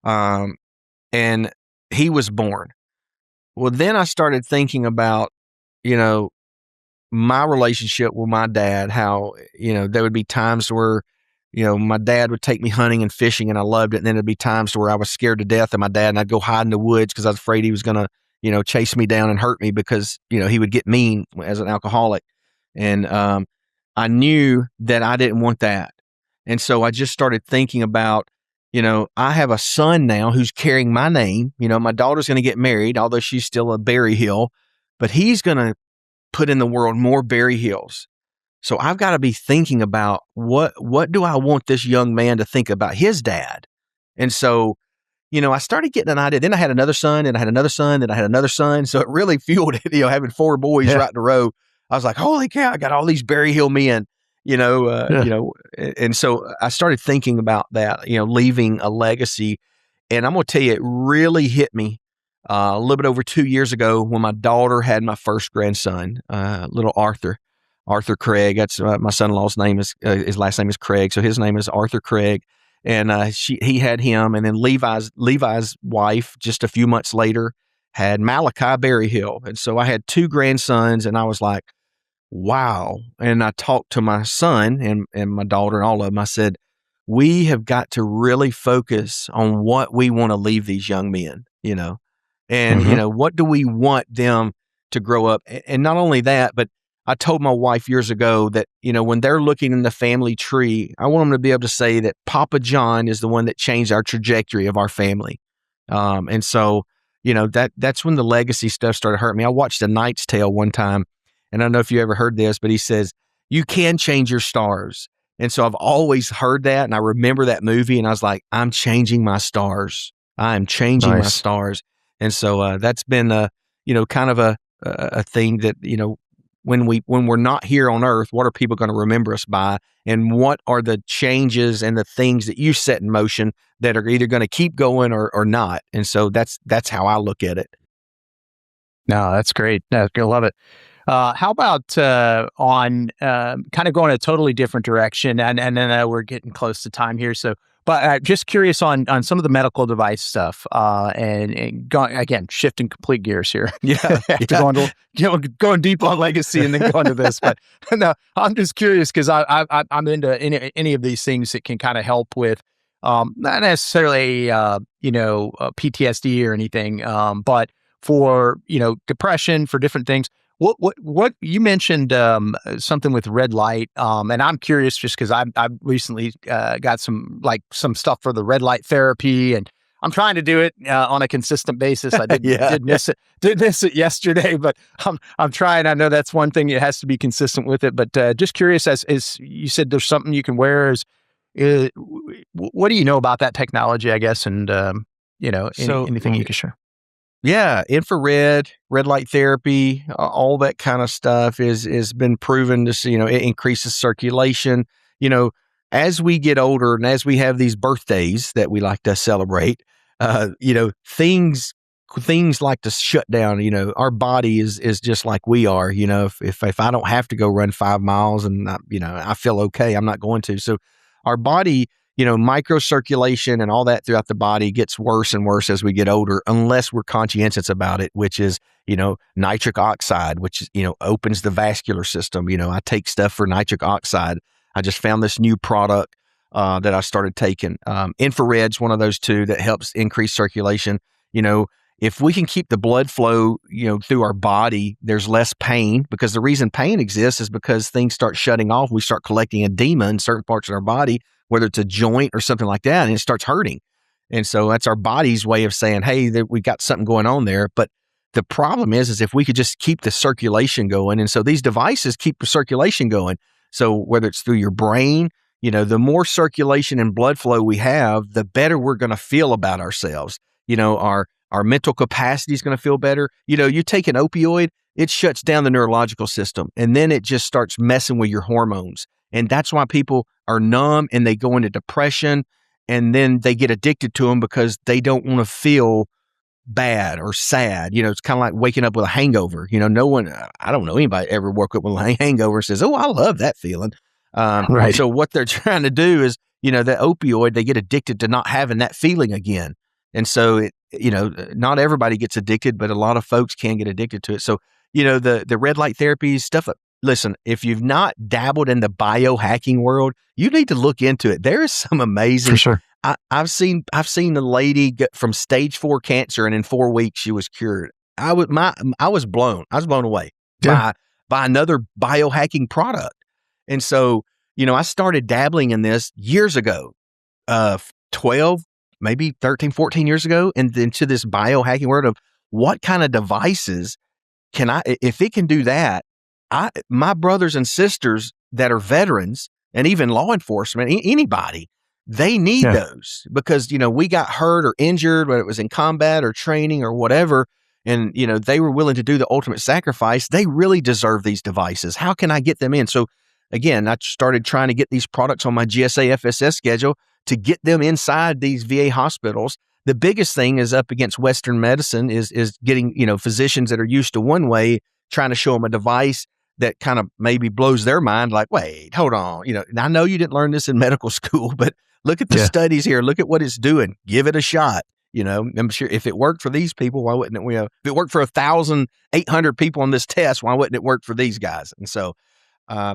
And he was born. Well, then I started thinking about, my relationship with my dad, how, there would be times where, my dad would take me hunting and fishing, and I loved it. And then there'd be times where I was scared to death of my dad, and I'd go hide in the woods because I was afraid he was going to, chase me down and hurt me because, he would get mean as an alcoholic. And I knew that I didn't want that. And so I just started thinking about, I have a son now who's carrying my name. My daughter's going to get married, although she's still a Berryhill, but he's going to put in the world more Berryhills. So I've got to be thinking about what do I want this young man to think about his dad? And so, I started getting an idea. Then I had another son, and I had another son, and I had another son. So it really fueled it, having 4 boys right in a row. I was like, holy cow, I got all these Berryhill men. Yeah. And so I started thinking about that, leaving a legacy. And I'm going to tell you, it really hit me a little bit over 2 years ago when my daughter had my first grandson, little Arthur Craig. That's my son-in-law's name is, his last name is Craig. So his name is Arthur Craig. And he had him. And then Levi's wife, just a few months later, had Malachi Berryhill. And so I had two grandsons, and I was like, wow. And I talked to my son and my daughter and all of them. I said, we have got to really focus on what we want to leave these young men, and, what do we want them to grow up? And not only that, but I told my wife years ago that, when they're looking in the family tree, I want them to be able to say that Papa John is the one that changed our trajectory of our family. And so, that's when the legacy stuff started hurting me. I watched A Knight's Tale one time, and I don't know if you ever heard this, but he says, you can change your stars. And so I've always heard that, and I remember that movie, and I was like, I'm changing my stars. I am changing my stars. And so that's been kind of a thing that, when we're not here on earth, what are people going to remember us by? And what are the changes and the things that you set in motion that are either going to keep going or not? And so that's how I look at it. No, that's great. I love it. How about on kind of going a totally different direction? And then we're getting close to time here. So, but just curious on some of the medical device stuff, and again, shifting complete gears here. Yeah, After going deep on legacy and then going to this. But no, I'm just curious because I'm into any of these things that can kind of help with not necessarily PTSD or anything, but for depression, for different things. What you mentioned something with red light, and I'm curious just because I've recently got some stuff for the red light therapy, and I'm trying to do it on a consistent basis. I did miss it yesterday, but I'm trying. I know that's one thing, it has to be consistent with it, but just curious, as you said, there's something you can wear. What do you know about that technology, I guess, and anything you can share? Yeah, infrared, red light therapy, all that kind of stuff is been proven to, it increases circulation. As we get older and as we have these birthdays that we like to celebrate, things like to shut down. Our body is just like we are. If I don't have to go run 5 miles and I feel okay, I'm not going to. So our body, microcirculation and all that throughout the body gets worse and worse as we get older, unless we're conscientious about it, which is, nitric oxide, which, opens the vascular system. I take stuff for nitric oxide. I just found this new product that I started taking. Infrared's one of those two that helps increase circulation. If we can keep the blood flow, through our body, there's less pain, because the reason pain exists is because things start shutting off. We start collecting edema in certain parts of our body, whether it's a joint or something like that, and it starts hurting. And so that's our body's way of saying, hey, we got something going on there. But the problem is if we could just keep the circulation going. And so these devices keep the circulation going. So whether it's through your brain, the more circulation and blood flow we have, the better we're going to feel about ourselves. Our mental capacity is going to feel better. You take an opioid, it shuts down the neurological system, and then it just starts messing with your hormones. And that's why people are numb and they go into depression, and then they get addicted to them because they don't want to feel bad or sad. It's kind of like waking up with a hangover. No one, I don't know anybody ever woke up with a hangover and says, oh, I love that feeling. Right. So what they're trying to do is, that opioid, they get addicted to not having that feeling again. And so, not everybody gets addicted, but a lot of folks can get addicted to it. So, the red light therapy stuff, listen, if you've not dabbled in the biohacking world, you need to look into it. There is some amazing. For sure. I've seen a lady get from stage 4 cancer, and in 4 weeks she was cured. I was blown away by another biohacking product. And so, I started dabbling in this years ago, 12, maybe 13, 14 years ago, and into this biohacking world of what kind of devices if it can do that, my brothers and sisters that are veterans and even law enforcement, anybody, they need those, because, we got hurt or injured, whether it was in combat or training or whatever. And, they were willing to do the ultimate sacrifice. They really deserve these devices. How can I get them in? So again, I started trying to get these products on my GSA FSS schedule to get them inside these VA hospitals. The biggest thing is up against Western medicine is getting, physicians that are used to one way, trying to show them a device that kind of maybe blows their mind, like, wait, hold on. And I know you didn't learn this in medical school, but look at the studies here. Look at what it's doing. Give it a shot. I'm sure if it worked for these people, why wouldn't it? If it worked for 1,800 people on this test, why wouldn't it work for these guys? And so,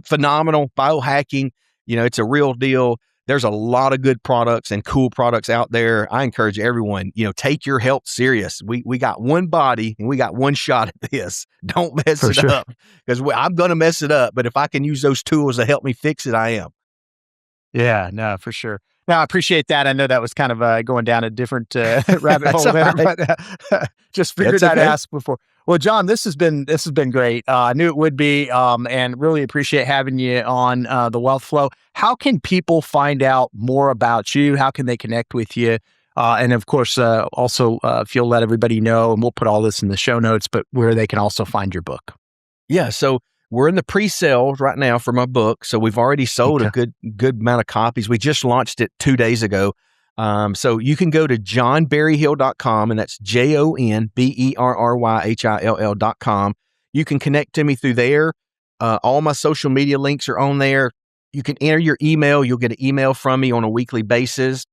phenomenal biohacking. It's a real deal. There's a lot of good products and cool products out there. I encourage everyone, take your health serious. We got one body and we got one shot at this. Don't mess it up, because I'm going to mess it up. But if I can use those tools to help me fix it, I am. Yeah, no, for sure. No, I appreciate that. I know that was kind of going down a different rabbit hole there, but just figured I'd ask before. Well, John, this has been great. I knew it would be, and really appreciate having you on the Wealth Flow. How can people find out more about you? How can they connect with you? And of course, also, if you'll let everybody know, and we'll put all this in the show notes, but where they can also find your book. Yeah, so we're in the pre-sale right now for my book. So we've already sold a good amount of copies. We just launched it 2 days ago. So you can go to johnberryhill.com, and that's JONBERRYHILL.com. You can connect to me through there. All my social media links are on there. You can enter your email. You'll get an email from me on a weekly basis.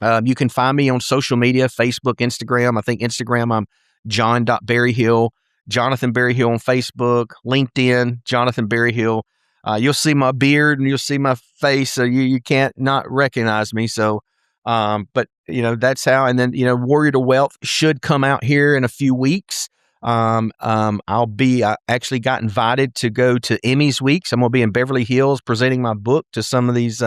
You can find me on social media, Facebook, Instagram. I think Instagram, I'm john.berryhill. Jonathan Berryhill on Facebook, LinkedIn, Jonathan Berryhill. You'll see my beard and you'll see my face, so you can't not recognize me. So, but that's how. And then Warrior to Wealth should come out here in a few weeks. I actually got invited to go to Emmys Weeks. I'm going to be in Beverly Hills presenting my book to some of these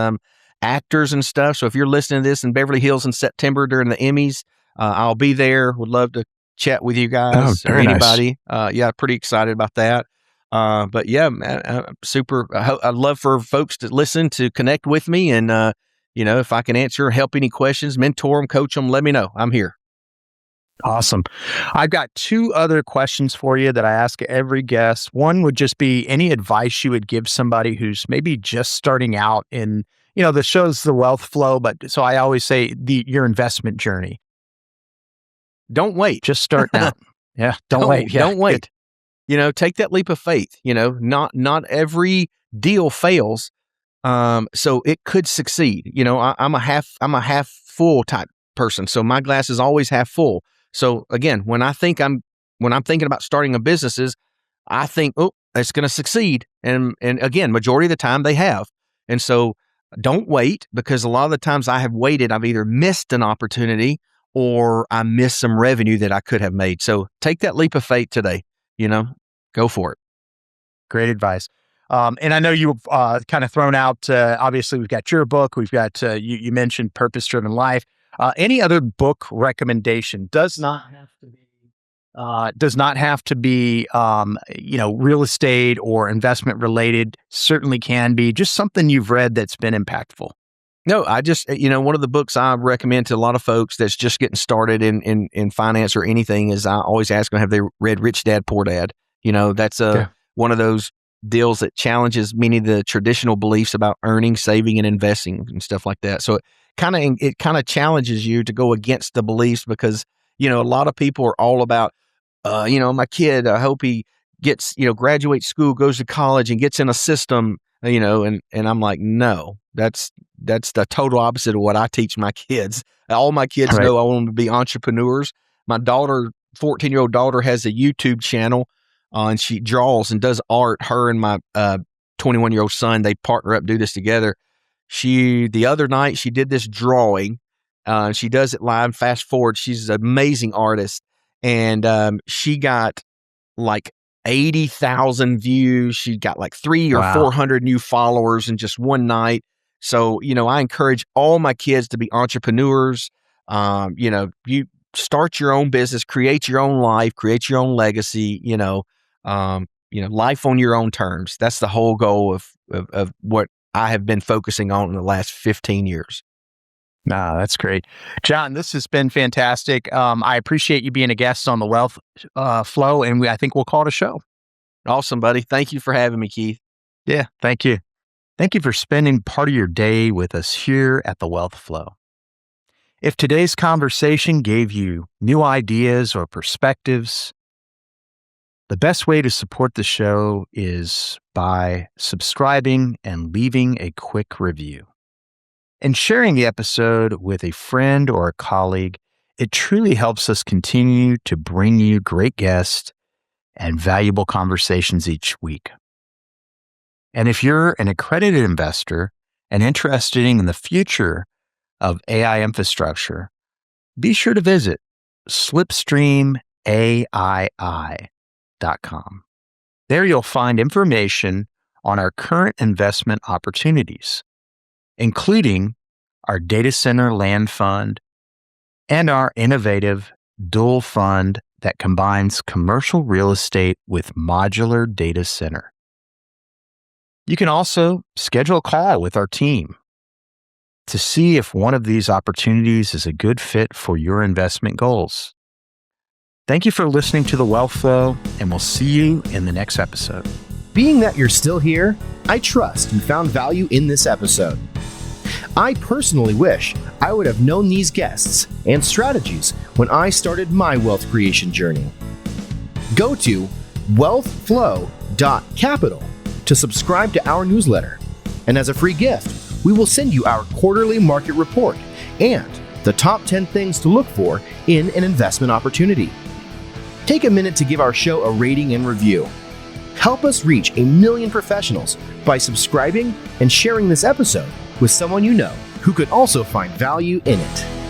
actors and stuff. So if you're listening to this in Beverly Hills in September during the Emmys, I'll be there. Would love to chat with you guys or anybody. Nice. Pretty excited about that. But yeah, super. I'd love for folks to listen, to connect with me, and if I can answer, help any questions, mentor them, coach them, let me know. I'm here. Awesome. I've got 2 other questions for you that I ask every guest. One would just be any advice you would give somebody who's maybe just starting out in, the show's the Wealth Flow, but so I always say your investment journey. Don't wait. Just start now. Yeah. Don't wait. Yeah, don't wait. Take that leap of faith. Not every deal fails. So it could succeed. I'm a half full type person. So my glass is always half full. So again, when I'm thinking about starting a business, I think, oh, it's going to succeed. And again, majority of the time they have. And so don't wait, because a lot of the times I have waited, I've either missed an opportunity or I missed some revenue that I could have made. So take that leap of faith today, go for it. Great advice. And I know you've kind of thrown out, obviously we've got your book, we've got, you mentioned Purpose Driven Life. Any other book recommendation does not have to be, real estate or investment related. Certainly can be just something you've read that's been impactful. No, I just, one of the books I recommend to a lot of folks that's just getting started in finance or anything is I always ask them, have they read Rich Dad, Poor Dad? That's one of those deals that challenges many of the traditional beliefs about earning, saving, and investing and stuff like that. So it kind of challenges you to go against the beliefs, because, a lot of people are all about, my kid, I hope he gets, graduates school, goes to college and gets in a system, and I'm like, no, that's the total opposite of what I teach my kids. All my kids know I want them to be entrepreneurs. My daughter, 14-year-old daughter, has a YouTube channel, and she draws and does art. Her and my 21-year-old son, they partner up, do this together. The other night, she did this drawing. She does it live. Fast forward, she's an amazing artist. And she got like 80,000 views. She got like 300 or 400 new followers in just one night. So, I encourage all my kids to be entrepreneurs. You start your own business, create your own life, create your own legacy, life on your own terms. That's the whole goal of what I have been focusing on in the last 15 years. Nah, that's great. John, this has been fantastic. I appreciate you being a guest on the Wealth Flow, and I think we'll call it a show. Awesome, buddy. Thank you for having me, Keith. Yeah, thank you. Thank you for spending part of your day with us here at The Wealth Flow. If today's conversation gave you new ideas or perspectives, the best way to support the show is by subscribing and leaving a quick review. And sharing the episode with a friend or a colleague, it truly helps us continue to bring you great guests and valuable conversations each week. And if you're an accredited investor and interested in the future of AI infrastructure, be sure to visit slipstreamaii.com. There you'll find information on our current investment opportunities, including our data center land fund and our innovative dual fund that combines commercial real estate with modular data center. You can also schedule a call with our team to see if one of these opportunities is a good fit for your investment goals. Thank you for listening to The Wealth Flow, and we'll see you in the next episode. Being that you're still here, I trust you found value in this episode. I personally wish I would have known these guests and strategies when I started my wealth creation journey. Go to wealthflow.capital to subscribe to our newsletter. And as a free gift, we will send you our quarterly market report and the top 10 things to look for in an investment opportunity. Take a minute to give our show a rating and review. Help us reach 1 million professionals by subscribing and sharing this episode with someone you know who could also find value in it.